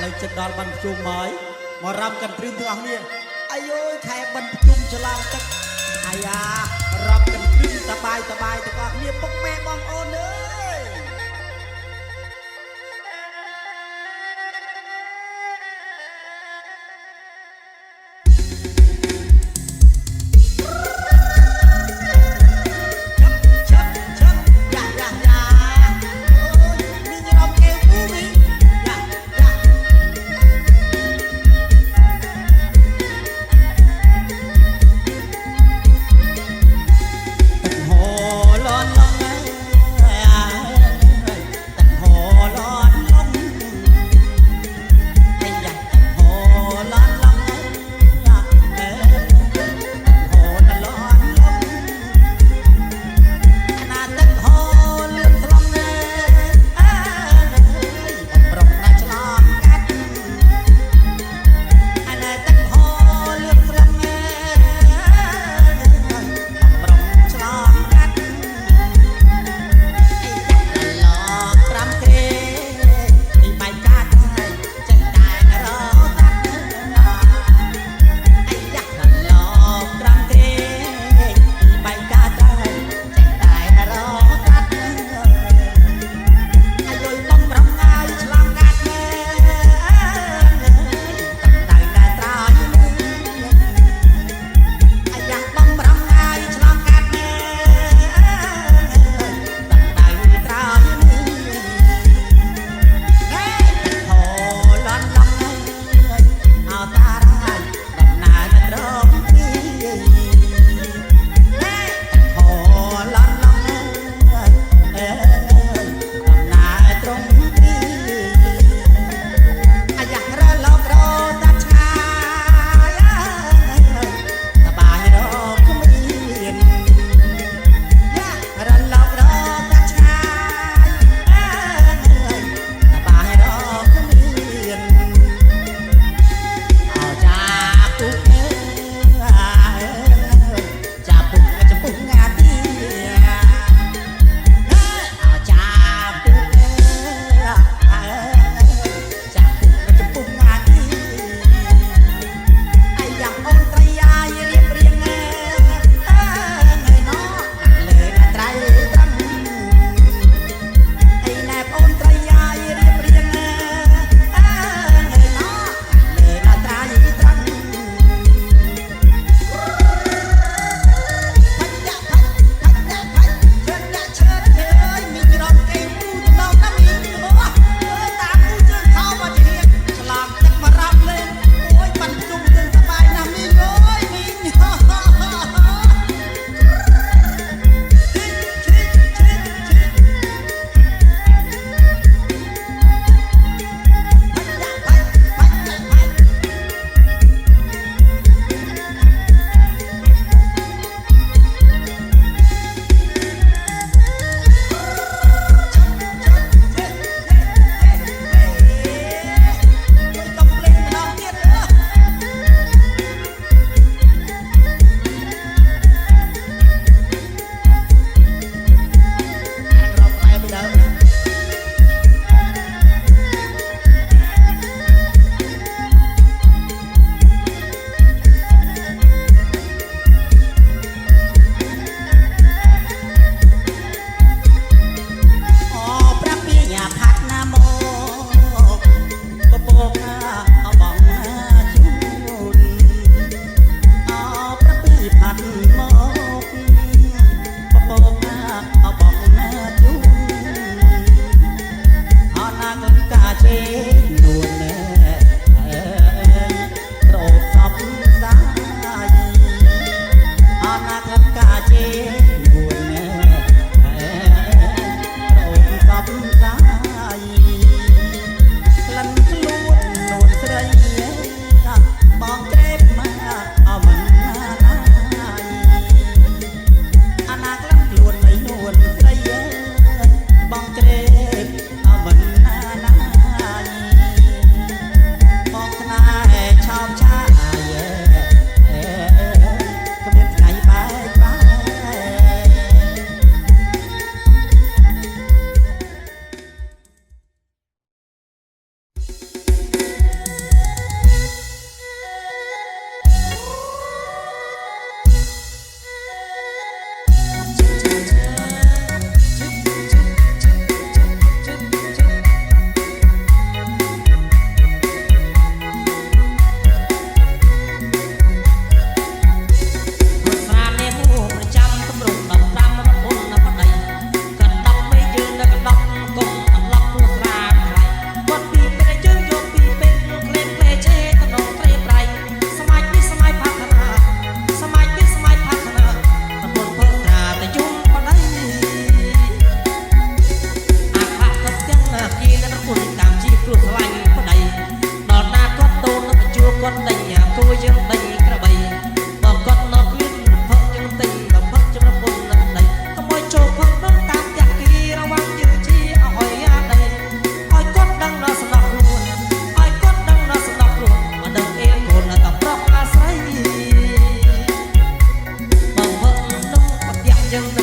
លើចិត្តដល់បានជួមមកមករំកាន់ព្រឹងទាំងអស់គ្នាអាយយខែបានជុំឆ្លងទឹកអាយ៉ារំកាន់ព្រឹងសបាយទាំងអស់គ្នាពុកម៉ែបងអូនអើយហ យ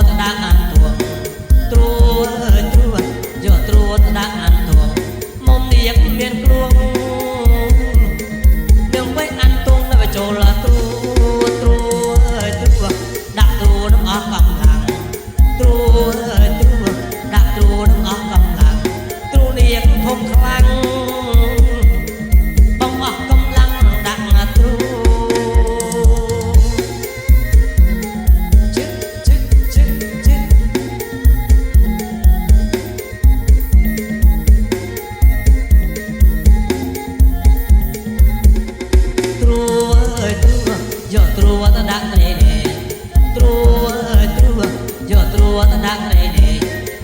តដាក់អានទួងត្រួយកត្រួតដាក់អានទួងមុំនាងមានគ្រួងនឹងໄວអានទួងនៅចូលត្រួដាក់ត្រួនឹងអស់កំឡាំងត្រួដាក់ត្រួនឹងអស់កំឡាំងត្រួនាងធំខ្លាំងបងអស់កំឡាំងដាក់ត្រួយកត្រួតដាក់ត្រេនេះត្រួយកត្រួតដាក់ត្រេនេះ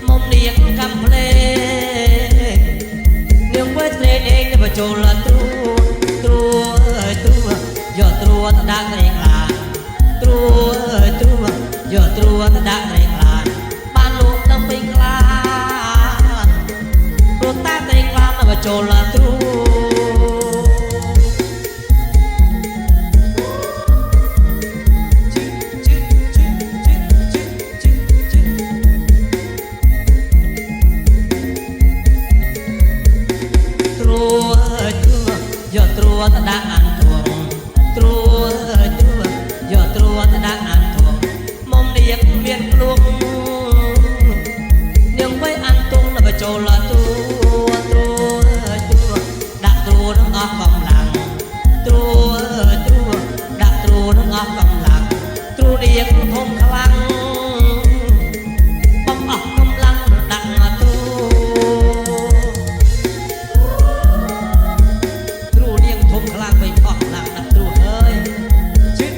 មុំនាងកំភ្លេនាងវេត្រេនេះបចូលត្រួយកត្រួតដាក់ត្រេខ្លាត្រួយកត្រួតដាក់ត្រេខ្លាបានលោកដើម្បីខ្លាព្រោះតាត្រេខ្លាបចូលត្រួយកត្រួតដាក់អានទួងត្រួយកត្រួតដាក់អានទួងមុំនាងមានគ្រួងនាងໄວអានទួងនៅចូលត្រួដាក់ត្រួនឹងអស់កំឡាំងត្រួដាក់ត្រួនឹងអស់កំឡាំងត្រួនាងធំខ្លាំងបំអស់កំឡាំងដាក់ត្រួធំខ្លាំងវិញអស់ខ្លាំងណាស់ត្រួហើយជិត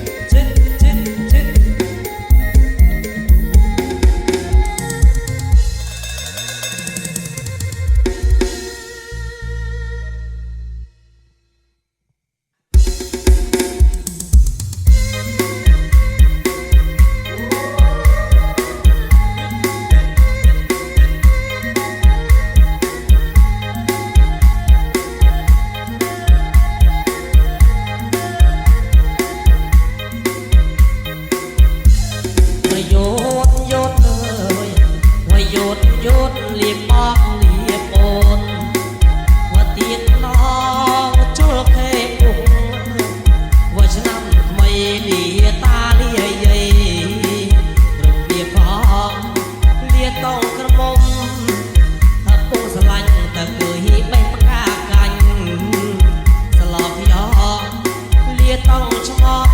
យោតលៀបអស់លៀបអូនវត្តទៀតណជុលខេពុកវត្តឆ្នាំថ្មីលាតាលាយាយរំលាផងលាតងក្រមុំថាពុកស្រឡាញ់តែគឺហ៊ីបេះផ្កាកាញ់ស្លប់យ៉លាតងឆ្ងប់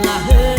ឡាហឺ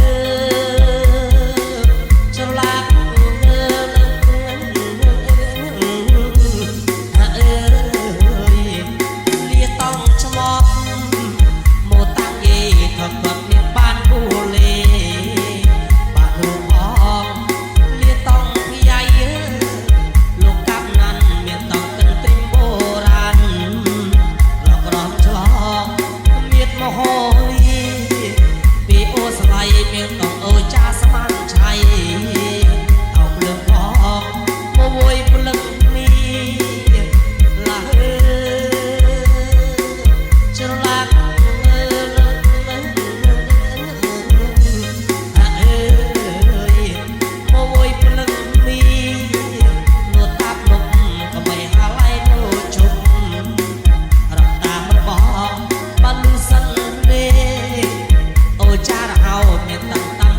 ចារហៅមានតាំង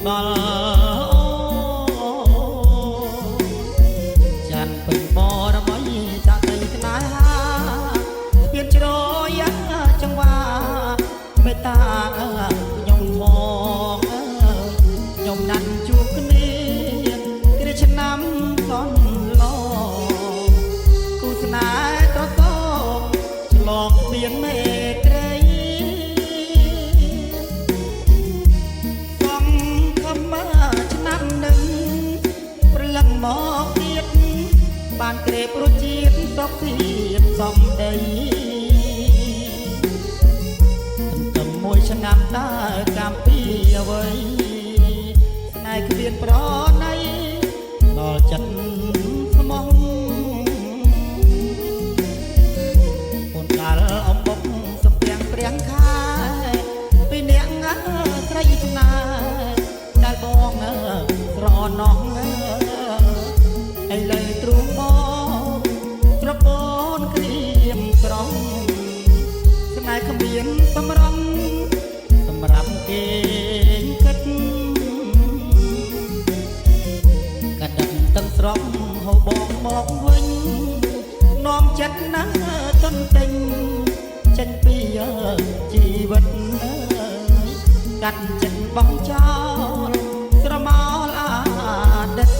ដល់ចាន់ពេញបរមីចាក់ទៅស្នេហាស្ពានជ្រោយចង្វាមេត្តាខ្ញុំមកខ្ញុំណាត់ជួបគ្នាគ្រាឆ្នាំកនឡគូស្នេហ៍ត្រកឆ្លងស្ពានមេត្រីឆ្នាំនឹងព្រលឹងមកទៀតបានក្រេបរសជាតិសុខភាពសំដីទាំងមួយឆ្នាំដើរកម្មពីអ្វីស្នេហ៍គ្មានប្រណីដល់ចិត្តស្មោះអូនកាលអំបុកសំពាំងព្រៀងខែពីអ្នកស្រីស្នេហ៍ដែលបងស្រណោះឥឡូវទ្រូងមកប្រពន្ធក្រៀមក្រំស្នេហ៍គ្មានសម្រង់សម្រាប់គេគិតកដិតទាំងស្រស់ហូបបងមកវិញនាំចិត្តណាស់ទន្ទិញចេញពីជីវិតកាត់ចិត្តបងចោលស្រមោលអាដិត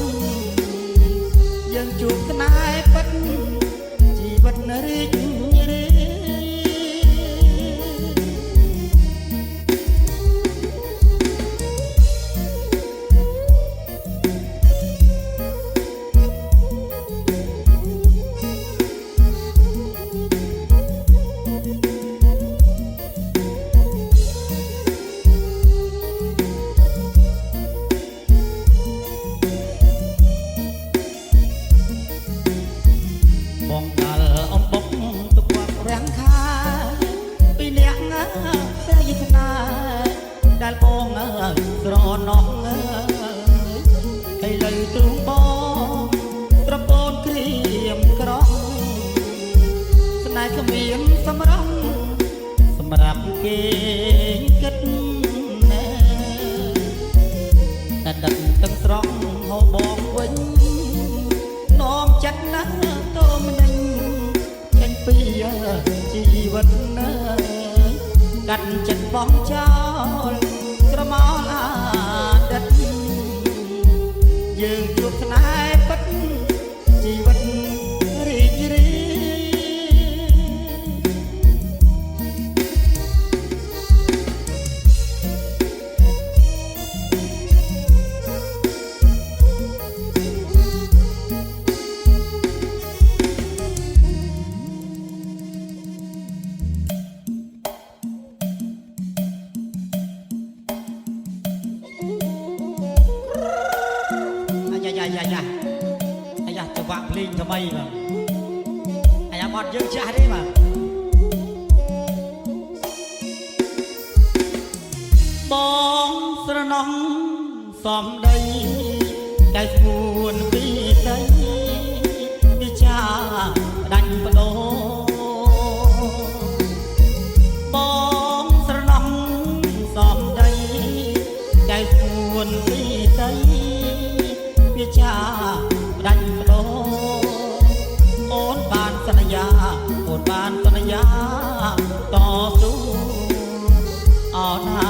យើងជួបស្នេហ៍ពិតជីវិតរីករាយបងកាលអំបុកទុកគាត់រាំងខាពីអ្នកស្រីស្នេហ៍ដែលបងស្រណោះឥឡូវទ្រូងបងប្រពន្ធក្រៀមក្រំស្នេហ៍គ្មានសម្រង់សម្រាប់គេគិតណែតែដឹកទាំងស្រស់ហូបបងវិញនាំចិត្តណាស់តោមនិញចេញពីជីវិតណាកាត់ចិត្តបងចោលស្រមោលអាដិតយើងជួបស្នេហ៍ពិតជីវិតរីករាយអាយ៉ាចង្វាក់ភ្លេងថ្មីបាទអាយ៉ាបត់យើងចាស់ទេបាទបងស្រណោះសំដីដែលស្ងួនពីដីវិចាដាញ់បដោបងស្រណោះសំដីដែលស្ងួនពីដីវាចាដាច់បដោអូនបានសន្យាអូនបានសន្យាតស៊ូអោណា